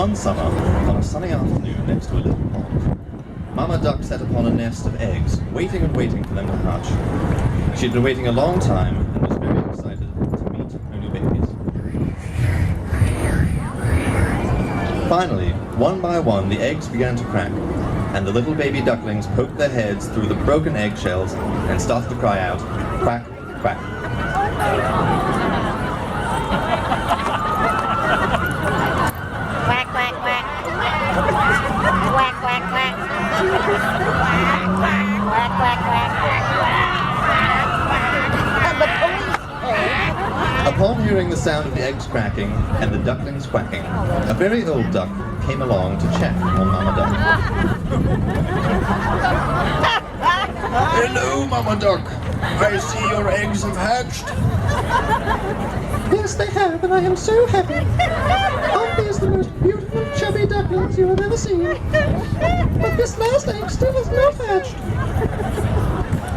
One summer, on a sunny afternoon next to a little pond, Mama Duck sat upon a nest of eggs, waiting and waiting for them to hatch. She'd been waiting a long time and was very excited to meet her new babies. Finally, one by one, the eggs began to crack, and the little baby ducklings poked their heads through the broken eggshells and started to cry out, "Quack, quack." Quack, quack, quack. Quack, quack, quack. Quack, quack, quack. The police. Upon hearing the sound of the eggs cracking and the ducklings quacking, a very old duck came along to check on Mama Duck. Hello, Mama Duck. I see your eggs have hatched. Yes, they have, and I am so happy. Aren't these the most beautiful chubby ducklings you have ever seen? But this last egg still has not hatched.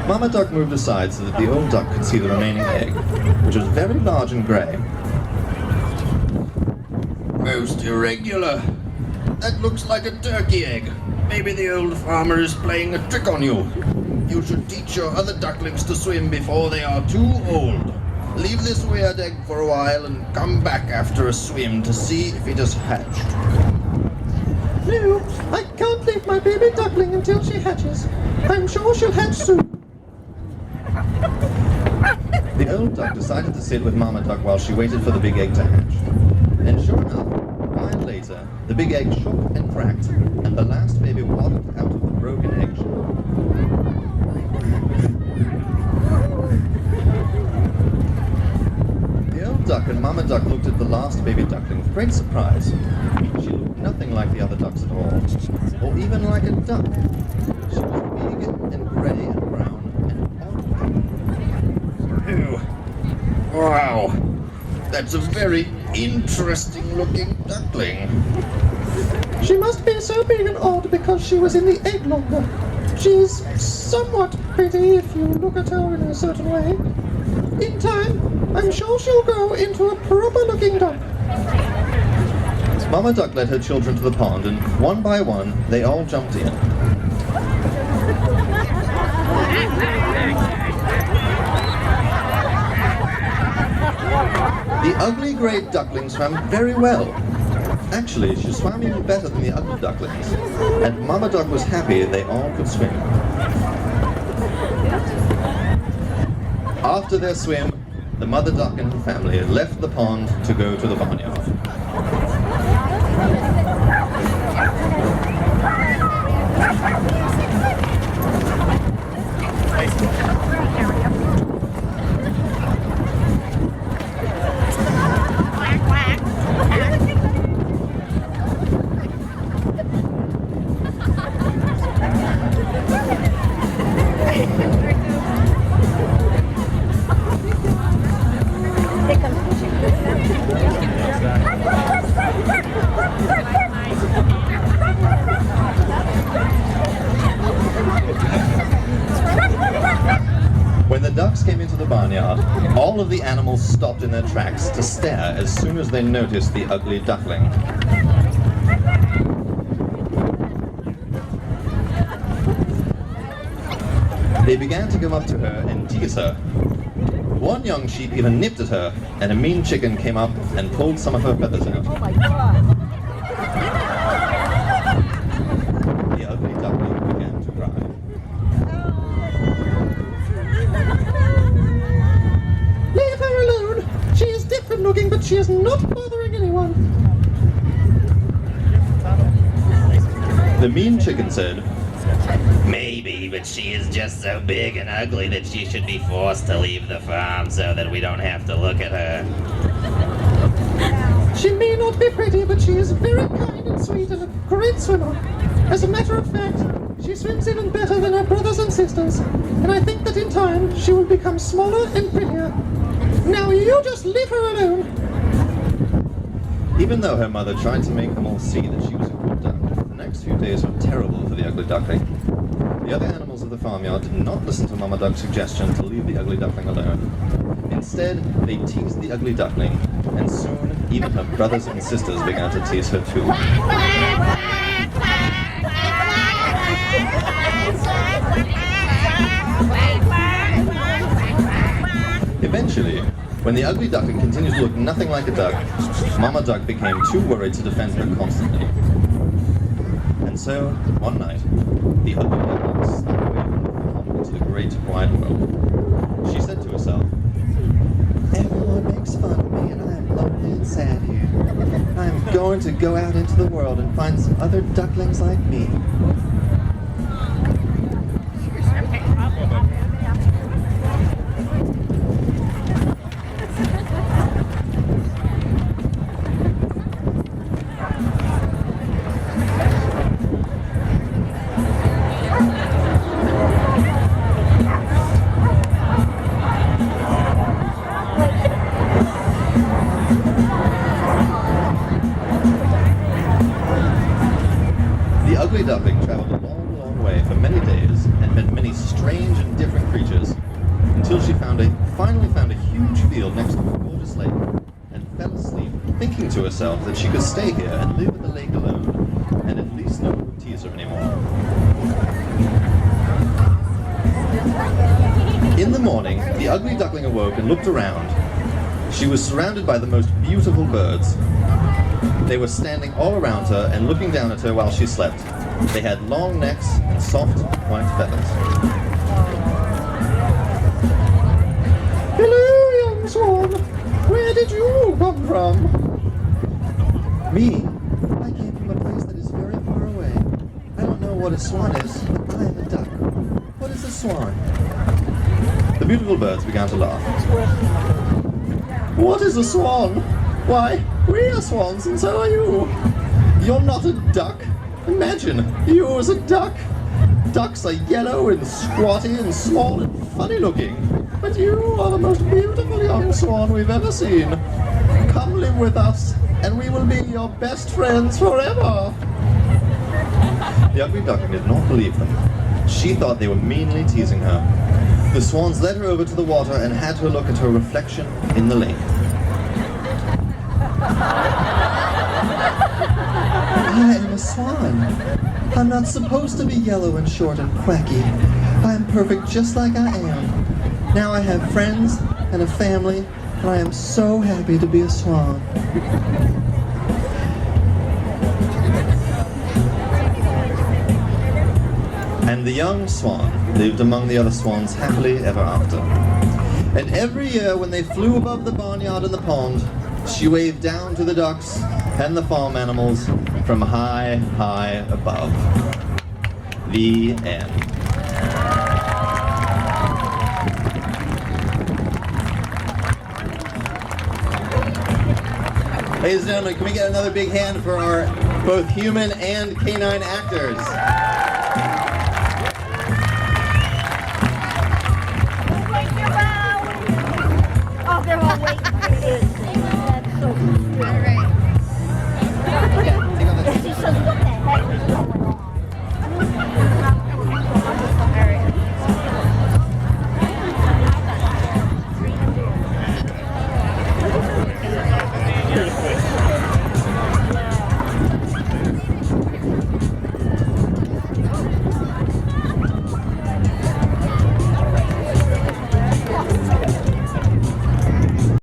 Mama Duck moved aside so that the old duck could see the remaining egg, which was very large and grey. Most irregular. That looks like a turkey egg. Maybe the old farmer is playing a trick on you. You should teach your other ducklings to swim before they are too old. Leave this weird egg for a while and come back after a swim to see if it has hatched. No, I can't leave my baby duckling until she hatches. I'm sure she'll hatch soon. The old duck decided to sit with Mama Duck while she waited for the big egg to hatch. And sure enough, a while later, the big egg shook and cracked, and the last baby waddled out of the broken eggshell. The old duck and Mama Duck looked at the last baby duckling with great surprise. She looked nothing like the other ducks at all, or even like a duck. She was big and grey and brown and odd. Ew. Wow. That's a very interesting looking duckling. She must be so big and odd because she was in the egg longer. She's somewhat pretty if you look at her in a certain way. In time, I'm sure she'll grow into a proper-looking duck. Mama Duck led her children to the pond, and one by one, they all jumped in. The ugly grey duckling swam very well. Actually, she swam even better than the ugly ducklings, and Mama Duck was happy they all could swim. After their swim, the mother duck and her family left the pond to go to the barnyard. When the ducks came into the barnyard, all of the animals stopped in their tracks to stare as soon as they noticed the ugly duckling. They began to come up to her and tease her. One young sheep even nipped at her, and a mean chicken came up and pulled some of her feathers out. Oh my God. The ugly duckling began to cry. Leave her alone. She is different looking, but she is not bothering anyone. The mean chicken said, Maybe, but she is just so big and ugly that she should be forced to leave the farm so that we don't have to look at her. She may not be pretty, but she is very kind and sweet and a great swimmer. As a matter of fact, she swims even better than her brothers and sisters, and I think that in time she will become smaller and prettier. Now you just leave her alone. even though her mother tried to make them all see that she was a good duck. The next few days were terrible for the ugly duckling. The other animals of the farmyard did not listen to Mama Duck's suggestion to leave the ugly duckling alone. Instead, they teased the ugly duckling, and soon even her brothers and sisters began to tease her too. Eventually, when the ugly duckling continued to look nothing like a duck, Mama Duck became too worried to defend her constantly. And so, one night, the ugly duckling snuck away from the farm into the great wide world. She said to herself, "Everyone makes fun of me and I am lonely and sad here. I am going to go out into the world and find some other ducklings like me." The ugly duckling traveled a long, long way for many days and met many strange and different creatures until she finally found a huge field next to a gorgeous lake and fell asleep, thinking to herself that she could stay here and live at the lake alone and at least no one would tease her anymore. In the morning, the ugly duckling awoke and looked around. She was surrounded by the most beautiful birds. They were standing all around her and looking down at her while she slept. They had long necks and soft, white feathers. Hello, young swan. Where did you come from? Me? I came from a place that is very far away. I don't know what a swan is, but I am a duck. What is a swan? The beautiful birds began to laugh. What is a swan? Why, we are swans and so are you. You're not a duck. Imagine, you as a duck. Ducks are yellow and squatty and small and funny looking. But you are the most beautiful young swan we've ever seen. Come live with us and we will be your best friends forever. The ugly duckling did not believe them. She thought they were meanly teasing her. The swans led her over to the water and had her look at her reflection in the lake. I am a swan. I'm not supposed to be yellow and short and quacky. I am perfect just like I am. Now I have friends and a family, and I am so happy to be a swan. And the young swan lived among the other swans happily ever after. And every year when they flew above the barnyard and the pond, she waved down to the ducks and the farm animals from high, high above. The end. Ladies and gentlemen, can we get another big hand for our both human and canine actors?